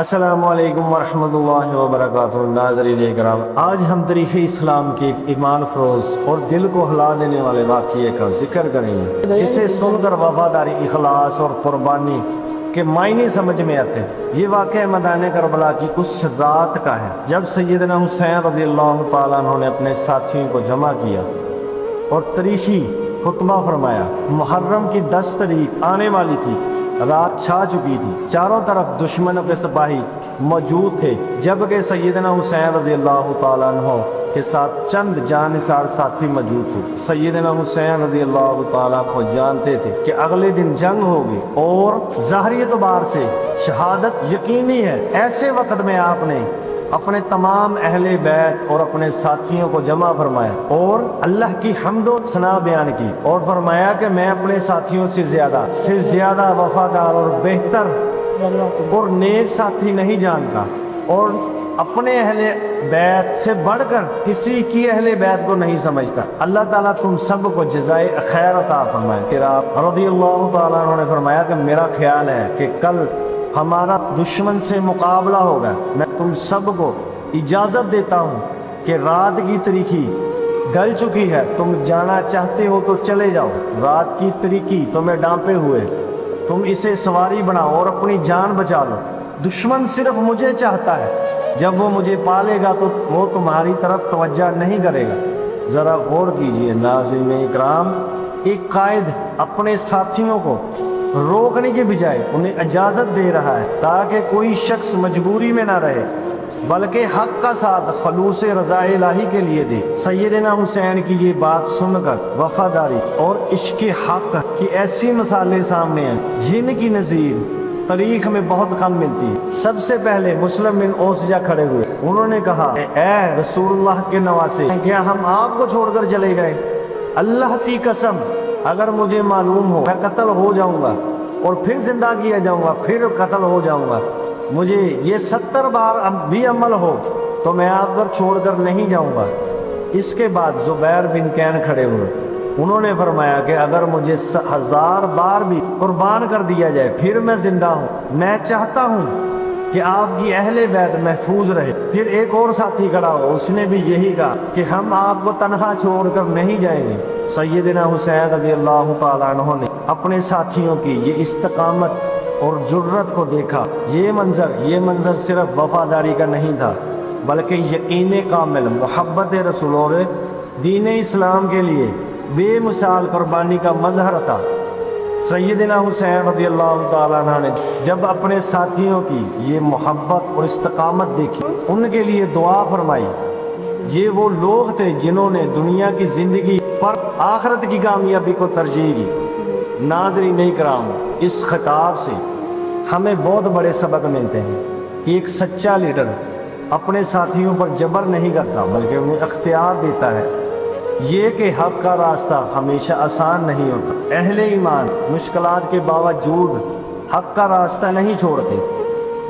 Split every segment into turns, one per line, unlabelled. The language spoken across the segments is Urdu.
السلام علیکم ورحمۃ اللہ وبرکاتہ۔ ناظرین اکرام، آج ہم تاریخ اسلام کے ایک ایمان فروز اور دل کو ہلا دینے والے واقعے کا ذکر کریں گے، جسے سن کر وفاداری، اخلاص اور قربانی کے معنی سمجھ میں آتے ہیں۔ یہ واقعہ میدان کربلا کی اس رات کا ہے جب سیدنا حسین رضی اللہ تعالیٰ عنہ نے اپنے ساتھیوں کو جمع کیا اور تاریخی خطبہ فرمایا۔ محرم کی 10 تاریخ آنے والی تھی، رات چھا چکی تھی، چاروں طرف دشمنوں کے سپاہی موجود تھے، جبکہ سیدنا حسین رضی اللہ تعالیٰ عنہ کے ساتھ چند جانثار ساتھی موجود تھے۔ سیدنا حسین رضی اللہ تعالیٰ کو جانتے تھے کہ اگلے دن جنگ ہوگی اور ظاہری اعتبار سے شہادت یقینی ہے۔ ایسے وقت میں آپ نے اپنے تمام اہل بیت اور اپنے ساتھیوں کو جمع فرمایا اور اللہ کی حمد و ثنا بیان کی، اور فرمایا کہ میں اپنے ساتھیوں سے زیادہ وفادار اور بہتر اور نیک ساتھی نہیں جانتا، اور اپنے اہل بیت سے بڑھ کر کسی کی اہل بیت کو نہیں سمجھتا۔ اللہ تعالیٰ تم سب کو جزائے خیر عطا فرمائے۔ پھر آپ رضی اللہ تعالیٰ عنہ نے فرمایا کہ میرا خیال ہے کہ کل ہمارا دشمن سے مقابلہ ہوگا، میں تم سب کو اجازت دیتا ہوں کہ رات کی تاریکی ڈل چکی ہے، تم جانا چاہتے ہو تو چلے جاؤ۔ رات کی تاریکی تمہیں ڈانپے ہوئے، تم اسے سواری بناؤ اور اپنی جان بچا لو۔ دشمن صرف مجھے چاہتا ہے، جب وہ مجھے پالے گا تو وہ تمہاری طرف توجہ نہیں کرے گا۔ ذرا غور کیجئے ناظرین اکرام، ایک قائد اپنے ساتھیوں کو روکنے کے بجائے انہیں اجازت دے رہا ہے تاکہ کوئی شخص مجبوری میں نہ رہے، بلکہ حق کا ساتھ خلوص رضا الہی کے لیے دے۔ سیدنا حسین کی یہ بات سن کر وفاداری اور عشق حق کی ایسی مثالیں سامنے ہیں جن کی نظیر تاریخ میں بہت کم ملتی ہے۔ سب سے پہلے مسلم بن اوسجہ کھڑے ہوئے، انہوں نے کہا اے رسول اللہ کے نواسے، کیا ہم آپ کو چھوڑ کر چلے گئے؟ اللہ کی قسم، اگر مجھے معلوم ہو میں قتل ہو جاؤں گا اور پھر زندہ کیا جاؤں گا، پھر قتل ہو جاؤں گا، مجھے یہ 70 بار بھی عمل ہو تو میں آپ پر چھوڑ کر نہیں جاؤں گا۔ اس کے بعد زبیر بن کین کھڑے ہوئے، انہوں نے فرمایا کہ اگر مجھے 1000 بار بھی قربان کر دیا جائے پھر میں زندہ ہوں، میں چاہتا ہوں کہ آپ کی اہل بیت محفوظ رہے۔ پھر ایک اور ساتھی کھڑا ہو، اس نے بھی یہی کہا کہ ہم آپ کو تنہا چھوڑ کر نہیں جائیں گے۔ سیدنا حسین رضی اللہ تعالیٰ عنہ نے اپنے ساتھیوں کی یہ استقامت اور جرت کو دیکھا۔ یہ منظر صرف وفاداری کا نہیں تھا، بلکہ یقین کامل، محبت رسول اور دین اسلام کے لیے بے مثال قربانی کا مظہر تھا۔ سیدنا حسین رضی اللہ تعالیٰ عنہ نے جب اپنے ساتھیوں کی یہ محبت اور استقامت دیکھی، ان کے لیے دعا فرمائی۔ یہ وہ لوگ تھے جنہوں نے دنیا کی زندگی پر آخرت کی کامیابی کو ترجیح دی۔ ناظرین اکرام، اس خطاب سے ہمیں بہت بڑے سبق ملتے ہیں۔ ایک سچا لیڈر اپنے ساتھیوں پر جبر نہیں کرتا، بلکہ انہیں اختیار دیتا ہے۔ یہ کہ حق کا راستہ ہمیشہ آسان نہیں ہوتا۔ اہل ایمان مشکلات کے باوجود حق کا راستہ نہیں چھوڑتے۔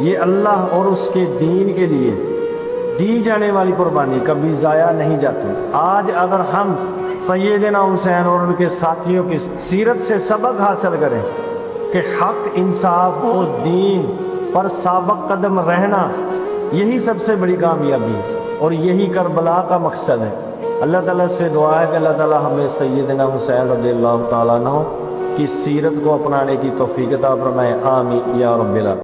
یہ اللہ اور اس کے دین کے لیے دی جانے والی قربانی کبھی ضائع نہیں جاتی۔ آج اگر ہم سیدنا حسین اور ان کے ساتھیوں کی سیرت سے سبق حاصل کریں کہ حق، انصاف اور دین پر ثابت قدم رہنا یہی سب سے بڑی کامیابی ہے، اور یہی کربلا کا مقصد ہے۔ اللہ تعالیٰ سے دعا ہے کہ اللہ تعالیٰ ہمیں سیدنا حسین رضی اللہ تعالیٰ عنہ کی سیرت کو اپنانے کی توفیق عطا فرمائے۔ آمین یا رب العالمین۔